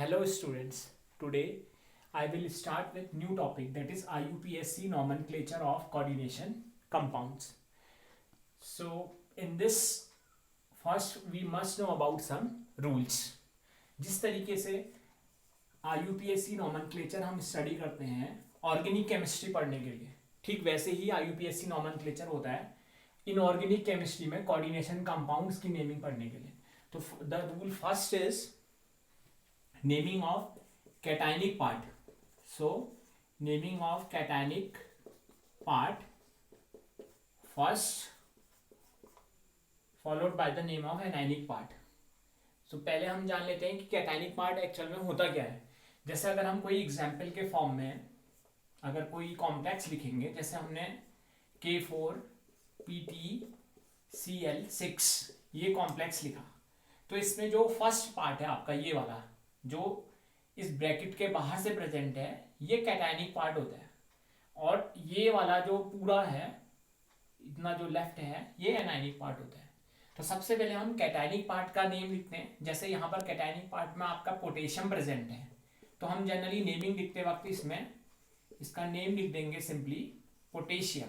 Hello students, today I will start with new topic, that is IUPAC nomenclature of coordination compounds. So in this first we must know about some rules. जिस तरीके से IUPAC nomenclature हम study करते हैं organic chemistry पढ़ने के लिए, ठीक वैसे ही IUPAC nomenclature होता है इनऑर्गेनिक केमिस्ट्री में कोऑर्डिनेशन कंपाउंड्स की नेमिंग पढ़ने के लिए. तो the rule first is naming of cationic part. So naming of cationic part first followed by the name of anionic part. So पहले हम जान लेते हैं कि cationic part एक्चुअल में होता क्या है. जैसे अगर हम कोई एग्जाम्पल के फॉर्म में अगर कोई कॉम्प्लेक्स लिखेंगे, जैसे हमने K4PtCl6 ये कॉम्प्लेक्स लिखा, तो इसमें जो फर्स्ट पार्ट है आपका ये वाला जो इस ब्रैकेट के बाहर से प्रेजेंट है ये कैटायनिक पार्ट होता है, और ये वाला जो पूरा है इतना जो लेफ्ट है ये एनायनिक पार्ट होता है. तो सबसे पहले हम कैटायनिक पार्ट का नेम लिखते हैं. जैसे यहाँ पर कैटायनिक पार्ट में आपका पोटेशियम प्रेजेंट है, तो हम जनरली नेमिंग लिखते वक्त इसमें इसका नेम लिख देंगे सिंपली पोटेशियम.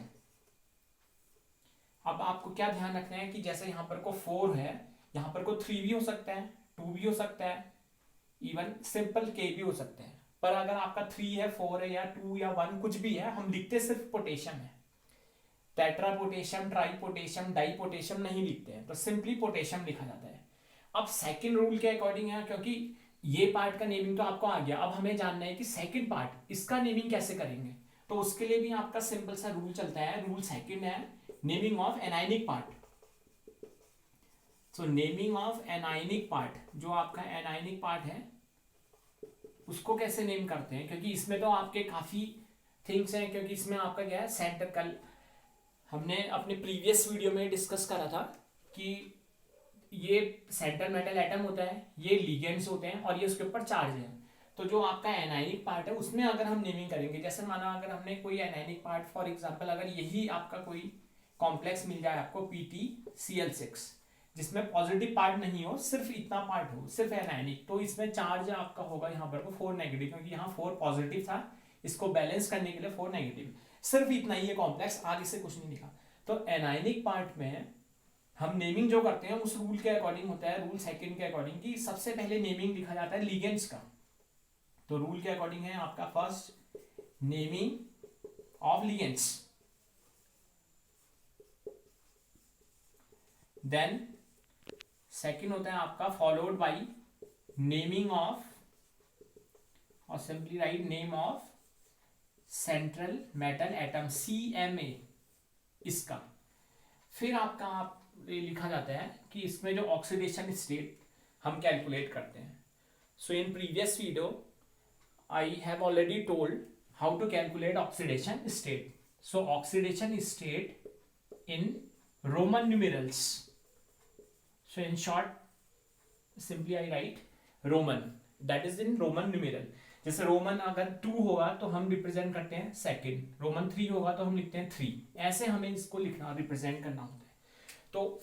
अब आपको क्या ध्यान रखना है कि जैसे यहाँ पर को 4 है, यहाँ पर को 3 भी हो सकता है, 2 भी हो सकता है, इवन सिंपल के भी हो सकते हैं. पर अगर आपका 3 है, 4 है या 2 या 1 कुछ भी है, हम लिखते सिर्फ पोटेशियम है. Tetra potassium, tri potassium, di potassium नहीं लिखते हैं, तो सिंपली पोटेशियम लिखा जाता है. अब सेकंड रूल के अकॉर्डिंग है, क्योंकि ये पार्ट का नेमिंग तो आपको आ गया, अब हमें जानना है कि सेकंड पार्ट इसका नेमिंग कैसे करेंगे. तो उसके लिए भी आपका सिंपल सा रूल चलता है. रूल सेकंड है naming of anionic part. So naming of anionic part, जो आपका एनायनिक पार्ट है उसको कैसे नेम करते हैं, क्योंकि इसमें तो आपके काफी थिंग्स हैं. क्योंकि इसमें आपका क्या है सेंटर, कल हमने अपने प्रीवियस वीडियो में डिस्कस करा था कि ये सेंटर मेटल एटम होता है, ये लिगेंड्स होते हैं और ये उसके ऊपर चार्ज है. तो जो आपका एनायनिक पार्ट है उसमें अगर हम नेमिंग करेंगे, जैसे माना अगर हमने कोई एनायनिक पार्ट फॉर एग्जांपल अगर यही आपका कोई कॉम्प्लेक्स मिल जाए आपको PtCl6 जिसमें पॉजिटिव पार्ट नहीं हो, सिर्फ इतना पार्ट हो, सिर्फ एनायनिक, तो इसमें चार्ज आपका होगा यहाँ पर को 4 नेगेटिव, क्योंकि यहाँ 4 पॉजिटिव था, इसको बैलेंस करने के लिए 4 नेगेटिव. सिर्फ इतना ही है कॉम्प्लेक्स, आगे से कुछ नहीं लिखा. तो एनायनिक पार्ट में हम नेमिंग जो करते हैं उस रूल के अकॉर्डिंग होता है, रूल सेकंड के अकॉर्डिंग, कि सबसे पहले नेमिंग लिखा जाता है लिगेंड्स का. तो रूल के अकॉर्डिंग है आपका first naming of ligands, then second होता है आपका फॉलोड बाई नेमिंग ऑफ, और simply write name of central metal atom CMA इसका. फिर आपका आप लिखा जाता है कि इसमें जो ऑक्सीडेशन स्टेट हम कैलकुलेट करते हैं. So in previous video I have already told how to calculate oxidation state. So oxidation state in Roman numerals. So in short, simply I write Roman. That is in Roman numeral. जैसे Roman अगर 2 होगा तो हम represent करते हैं second, Roman 3 होगा तो हम लिखते हैं 3. ऐसे हमें इसको लिखना रिप्रेजेंट करना होता है. तो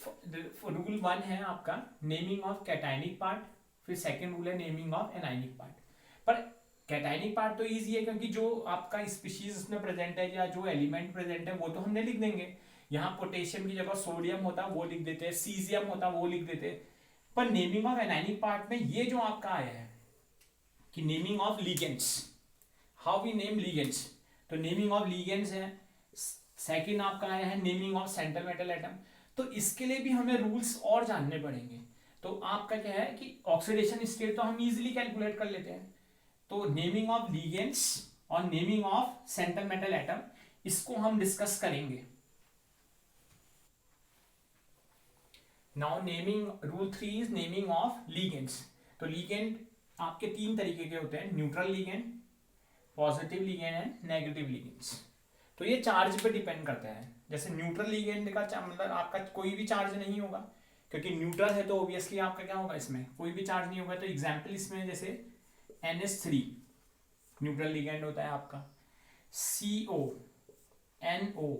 रूल 1 है आपका नेमिंग ऑफ कैटायनिक पार्ट, फिर सेकंड रूल है नेमिंग ऑफ एनायनिक पार्ट. पर कैटायनिक पार्ट तो ईजी है, क्योंकि जो आपका स्पीशीज उसमें प्रेजेंट है या जो एलिमेंट प्रेजेंट है वो तो हमने लिख देंगे. यहाँ पोटेशियम की जगह सोडियम होता वो लिख देते, सीजियम होता वो लिख देते. पर नेमिंग ऑफ एनायनिक पार्ट में ये जो आपका आया है कि naming of ligands, how we name ligands, तो नेमिंग ऑफ लिगेंड्स है. सेकंड आपका आया है naming of central metal atom. तो इसके लिए भी हमें रूल्स और जानने पड़ेंगे. तो आपका क्या है कि ऑक्सीडेशन स्टेट तो हम इजीली कैलकुलेट कर लेते हैं. तो नेमिंग ऑफ लिगेंड्स और naming of central metal atom इसको हम डिस्कस करेंगे. Now naming rule 3 is naming of ligands. तो लिगेंड आपके 3 तरीके के होते हैं, neutral ligand, positive ligand and negative ligands. तो ये चार्ज पे डिपेंड करता है. जैसे न्यूट्रल लिगेंड का मतलब आपका कोई भी चार्ज नहीं होगा, क्योंकि न्यूट्रल है तो ऑब्वियसली आपका क्या होगा, इसमें कोई भी चार्ज नहीं होगा. तो एग्जाम्पल इसमें जैसे NH3 न्यूट्रल लिगेंड होता है आपका, CONO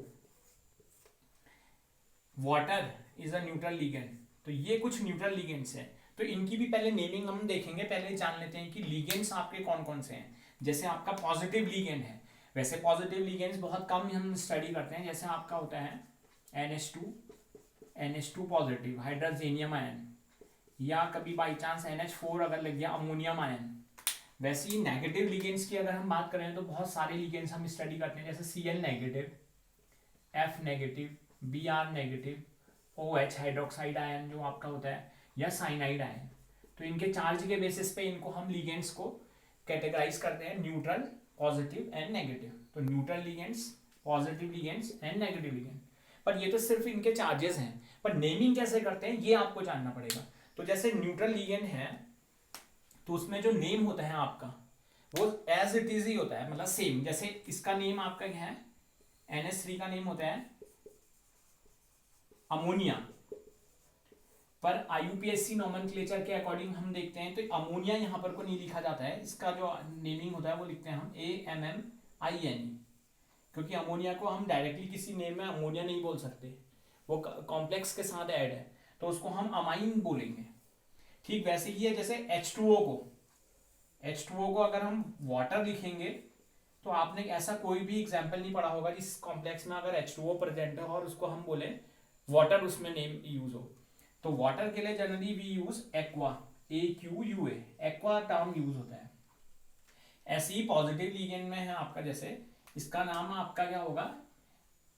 water is a neutral ligand. तो ये कुछ न्यूट्रल लिगेंड्स हैं. तो इनकी भी पहले नेमिंग हम देखेंगे। पहले जान लेते हैं कि लिगेंड्स आपके कौन कौन से हैं। जैसे आपका पॉजिटिव लिगेंड है, वैसे पॉजिटिव लिगेंड्स बहुत कम हम स्टडी करते हैं। जैसे आपका होता है NH2 पॉजिटिव हाइड्रोजेनियम आयन, या कभी बाई चांस NH4 अगर लग गया अमोनियम आयन। वैसे ही नेगेटिव लिगेंड्स की अगर हम बात करें तो बहुत सारे लिगेंड्स हम स्टडी करते हैं, जैसे Cl negative, F negative, Br negative, OH hydroxide ion जो आपका होता है, या साइनाइड आयन। तो इनके चार्ज के बेसिस पे इनको हम लिगेंड्स को कैटेगराइज करते हैं, न्यूट्रल, पॉजिटिव एंड नेगेटिव। तो neutral ligands, positive ligands and negative ligand. पर ये तो सिर्फ इनके चार्जेस हैं, पर नेमिंग कैसे करते हैं ये आपको जानना पड़ेगा। तो जैसे न्यूट्रल लिगेंड है तो उसमें जो नेम होता है आपका वो एज इट इज ही होता है, मतलब सेम। जैसे इसका नेम आपका क्या है, NH3 का नेम होता है अमोनिया, पर IUPAC नोमेनक्लेचर के अकॉर्डिंग हम देखते हैं तो अमोनिया यहाँ पर को नहीं लिखा जाता है, इसका जो नेमिंग होता है वो लिखते हैं हम AMMINE, क्योंकि अमोनिया को हम डायरेक्टली किसी नेम में अमोनिया नहीं बोल सकते, वो कॉम्प्लेक्स के साथ ऐड है तो उसको हम अमाइन बोलेंगे। ठीक वैसे ही है जैसे H2O को अगर हम वाटर लिखेंगे तो आपने ऐसा कोई भी एग्जाम्पल नहीं पढ़ा होगा जिस कॉम्प्लेक्स में अगर H2O प्रेजेंट है और उसको हम बोले वाटर, उसमें नेम यूज हो। तो वाटर के लिए generally we use aqua, AQUA, aqua term use होता है। ऐसे ही पॉजिटिव लिगेंड में है आपका, जैसे इसका नाम आपका क्या होगा,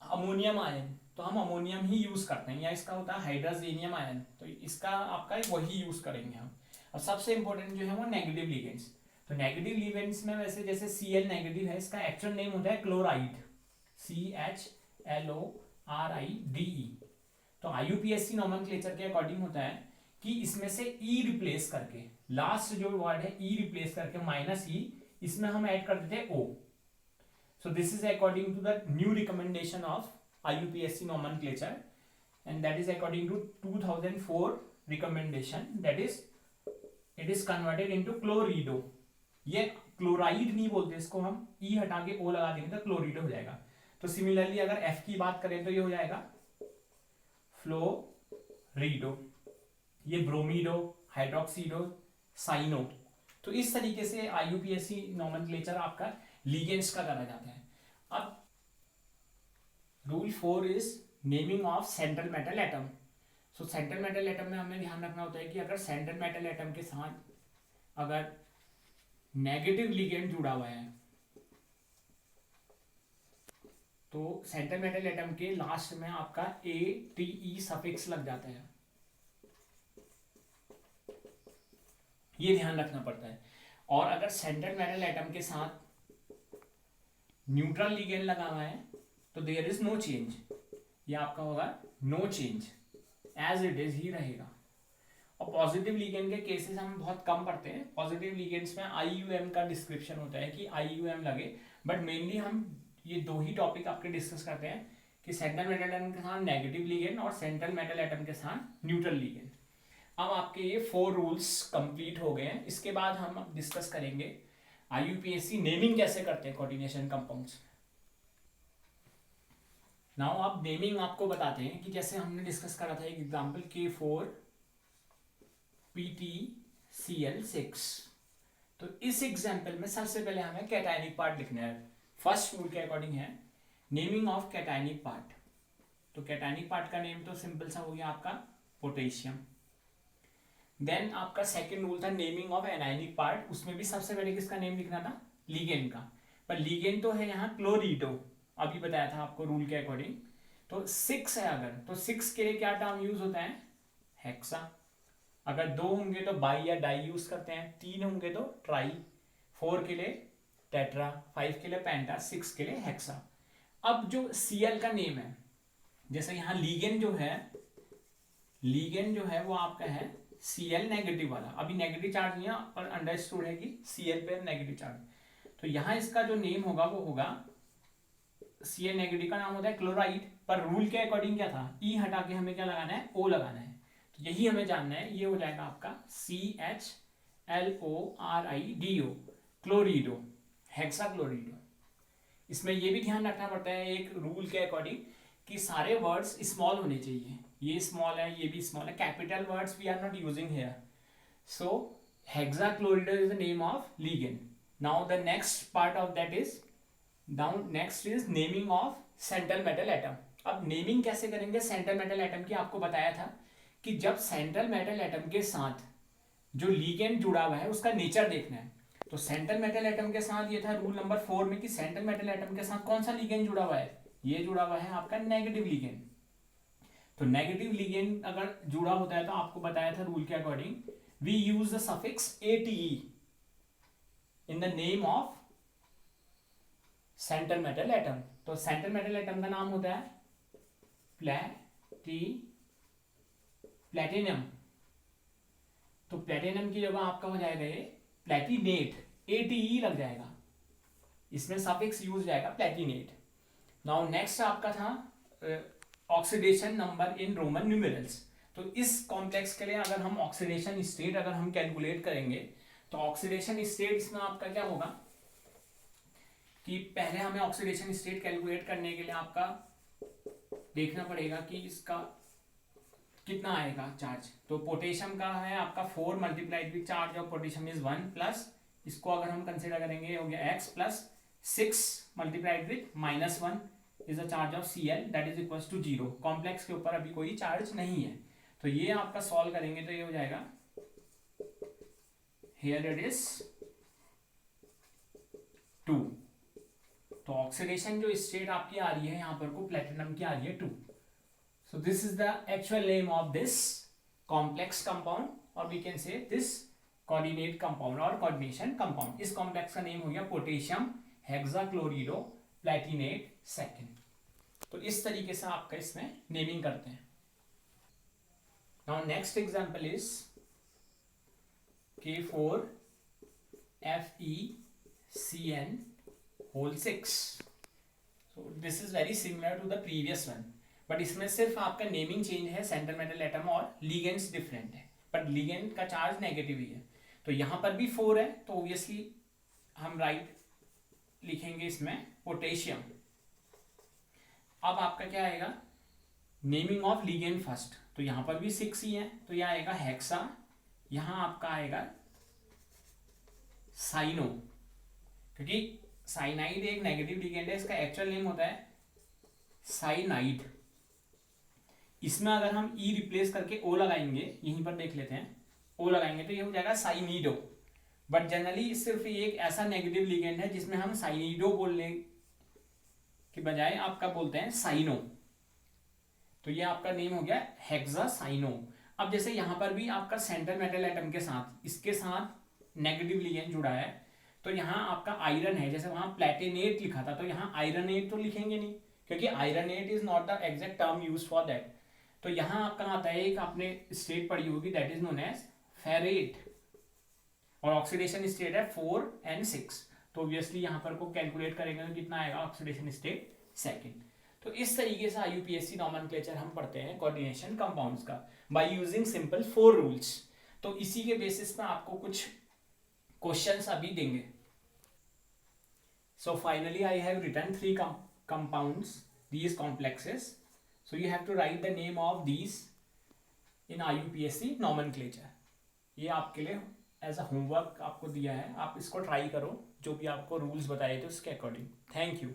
अमोनियम आयन, तो हम अमोनियम ही यूज करते हैं, या इसका होता है हाइड्रोजेनियम आयन, तो इसका आपका वही यूज करेंगे हम। और सबसे इंपॉर्टेंट जो है वो नेगेटिव लिगेंड्स। तो नेगेटिव लिगेंड्स में वैसे जैसे Cl नेगेटिव है, इसका एक्चुअल नेम होता है क्लोराइड, CHLORIDE। तो IUPAC नोमेनक्लेचर के अकॉर्डिंग होता है कि इसमें से E रिप्लेस करके, लास्ट जो वर्ड है E रिप्लेस करके -E, इसमें हम ऐड कर देते हैं O। So this is according to the new recommendation of IUPAC nomenclature, and that is according to 2004 recommendation, that is it is converted into chlorido। ये chloride नहीं बोलते इसको, हम E हटा के O लगा देंगे तो क्लोरिडो हो जाएगा। तो सिमिलरली अगर F की बात करें तो ये हो जाएगा फ्लोरिडो, ये ब्रोमीडो, हाइड्रोक्सीडो, साइनो। तो इस तरीके से IUPAC नोमेनक्लेचर आपका लिगेंड्स का करा जाता है। अब rule 4 is naming of central metal atom. So central metal atom में हमें ध्यान रखना होता है कि अगर सेंट्रल मेटल एटम के साथ अगर नेगेटिव लिगेंड जुड़ा हुआ है तो सेंट्रल मेटल एटम के लास्ट में आपका ATE सफिक्स लग जाता है, ये ध्यान रखना पड़ता है। और अगर सेंट्रल मेटल एटम के साथ न्यूट्रल लिगेंड लगा हुआ है तो देयर इज नो चेंज, ये आपका होगा no change, as it is ही रहेगा। और पॉजिटिव लिगेंड के केसेस हम बहुत कम पढ़ते हैं। पॉजिटिव लिगेंड्स में IUM का डिस्क्रिप्शन होता है कि IUM लगे, बट मेनली हम ये दो ही टॉपिक आपके डिस्कस करते हैं कि सेंट्रल मेटल एटम के साथ नेगेटिव लिगेंड और सेंट्रल मेटल एटम के साथ न्यूट्रल लिगेंड। अब आपके ये 4 रूल्स कंप्लीट हो गए हैं। इसके बाद हम डिस्कस करेंगे IUPAC नेमिंग कैसे करते हैं कोऑर्डिनेशन कंपाउंड्स। नाउ आप नेमिंग आपको बताते हैं कि जैसे हमने डिस्कस करा था एक एग्जांपल K4PtCl6। तो इस एग्जांपल में सबसे पहले हमें कैटायनिक पार्ट लिखना है। फर्स्ट रूल के अकॉर्डिंग है नेमिंग ऑफ कैटायनिक पार्ट। तो कैटायनिक पार्ट का नेम तो सिंपल सा हो गया आपका पोटेशियम। देन आपका सेकंड रूल था नेमिंग ऑफ एनायनिक पार्ट, उसमें भी सबसे पहले किसका नेम लिखना था, लिगेंड का। पर लिगेंड तो है यहाँ क्लोरिडो, अभी बताया था आपको रूल के अकॉर्डिंग। तो 6 है अगर, तो 6 के लिए क्या टर्म यूज होता है, हेक्सा। अगर 2 होंगे तो बाई या डाई यूज करते हैं, 3 होंगे तो ट्राई, 4 के लिए टेट्रा, 5 के लिए पेंटा, 6 के लिए हेक्सा। अब जो Cl का नेम है, जैसे यहाँ लिगेंड जो है वो आपका है Cl नेगेटिव वाला, अभी नेगेटिव चार्ज नहीं है पर अंडरस्टूड है कि Cl पे नेगेटिव चार्ज। तो यहाँ इसका जो नेम होगा वो होगा, Cl नेगेटिव का नाम होता है क्लोराइड, पर रूल के अकॉर्डिंग क्या था, E हटा के हमें क्या लगाना है, O लगाना है। तो यही हमें जानना है, ये हो जाएगा आपका CHLORIDO, क्लोरिडो, हेक्साक्लोरिडो। इसमें ये भी ध्यान रखना पड़ता है एक रूल के अकॉर्डिंग कि सारे वर्ड्स स्मॉल होने चाहिए। ये स्मॉल है, ये भी स्मॉल है, capital words we are not using here. So hexachloride is the name of ligand. Now the next part of that is, now next is naming of central metal atom. अब naming कैसे करेंगे central metal atom की, आपको बताया था कि जब central metal atom के साथ जो लिगेंड जुड़ा हुआ है उसका नेचर देखना है. तो सेंट्रल मेटल एटम के साथ ये था रूल नंबर 4 में कि सेंट्रल मेटल एटम के साथ कौन सा लिगेंड जुड़ा हुआ है, ये जुड़ा हुआ है आपका नेगेटिव लिगेंड. तो नेगेटिव लिगेंड अगर जुड़ा होता है तो आपको बताया था रूल के according we use the suffix ATE in the name of central metal atom. तो सेंट्रल मेटल एटम का नाम होता है प्लेटिनम. तो प्लेटिनम की जगह आपका हो जाएगा ये प्लेटिनेट, ATE लग जाएगा, इसमें सफिक्स यूज जाएगा प्लेटिनेट. नाउ नेक्स्ट आपका था oxidation number in Roman numerals. तो इस कॉम्प्लेक्स के लिए अगर हम ऑक्सीडेशन स्टेट अगर हम कैलकुलेट करेंगे तो ऑक्सीडेशन स्टेट इसमें आपका क्या होगा कि पहले हमें ऑक्सीडेशन स्टेट कैलकुलेट करने के लिए आपका देखना पड़ेगा कि इसका कितना आएगा चार्ज. तो पोटेशियम का है आपका 4 multiplied with charge of potassium is 1 plus इसको अगर हम कंसिडर करेंगे हो गया x plus 6 multiplied with -1 is the charge of Cl that is equals to 0. Complex के ऊपर अभी कोई चार्ज नहीं है. तो ये आपका सॉल्व करेंगे तो ये हो जाएगा हियर इट इज 2. तो ऑक्सीडेशन जो स्टेट आपकी आ रही है यहाँ पर को प्लेटिनम की आ रही है 2. So this is the actual name of this complex compound or we can say this coordinate compound or coordination compound. इस कॉम्प्लेक्स का नेम हो गया पोटेशियम हेक्साक्लोरिडो प्लेटिनेट सेकेंड. तो इस तरीके से आपका इसमें नेमिंग करते हैं. Now next example is K4FeCN whole 6. So this is very similar to the previous one, but इसमें सिर्फ आपका नेमिंग चेंज है, सेंट्रल मेटल एटम और लिगेंड्स डिफरेंट है, बट लिगेंड का चार्ज नेगेटिव ही है. तो यहाँ पर भी 4 है तो ऑब्वियसली हम राइट लिखेंगे इसमें पोटेशियम. अब आपका क्या आएगा नेमिंग ऑफ लिगेंड फर्स्ट. तो यहाँ पर भी 6 ही है तो यह आएगा हेक्सा, यहाँ आपका आएगा साइनो, क्योंकि साइनाइड एक नेगेटिव लिगेंड है, इसका एक्चुअल नेम होता है साइनाइड. इसमें अगर हम ई रिप्लेस करके ओ लगाएंगे, यहीं पर देख लेते हैं, ओ लगाएंगे तो ये हो जाएगा साइनिडो. बट जनरली सिर्फ ये एक ऐसा नेगेटिव लिगेंड है जिसमें हम साइनिडो बोलने के बजाय आपका बोलते हैं साइनो. तो ये आपका नेम हो गया हेक्सासाइनो. अब जैसे यहाँ पर भी आपका सेंट्रल मेटल एटम के साथ इसके साथ नेगेटिव लिगेंड जुड़ा है, तो यहाँ आपका आयरन है, जैसे वहां प्लेटिनेट लिखा था तो यहाँ आयरनेट तो लिखेंगे नहीं, क्योंकि ironate is not the exact term use for that. तो यहाँ आपका आता है एक आपने स्टेट पढ़ी होगी that is known as ferrate, और ऑक्सीडेशन स्टेट है 4 and 6. तो ऑब्वियसली यहाँ पर को कैलकुलेट करेंगे तो कितना आएगा ऑक्सीडेशन स्टेट सेकेंड. तो इस तरीके से IUPAC नॉमेनक्लेचर हम पढ़ते हैं कोऑर्डिनेशन कंपाउंड्स का बाय यूजिंग सिंपल 4 रूल्स. तो इसी के बेसिस पे आपको कुछ क्वेश्चंस अभी देंगे. So finally I have written 3 compounds, these complexes. So you have to write the name of these in IUPAC nomenclature. ये आपके लिए एज अ होमवर्क आपको दिया है, आप इसको ट्राई करो जो भी आपको रूल्स बताए थे उसके अकॉर्डिंग. Thank you.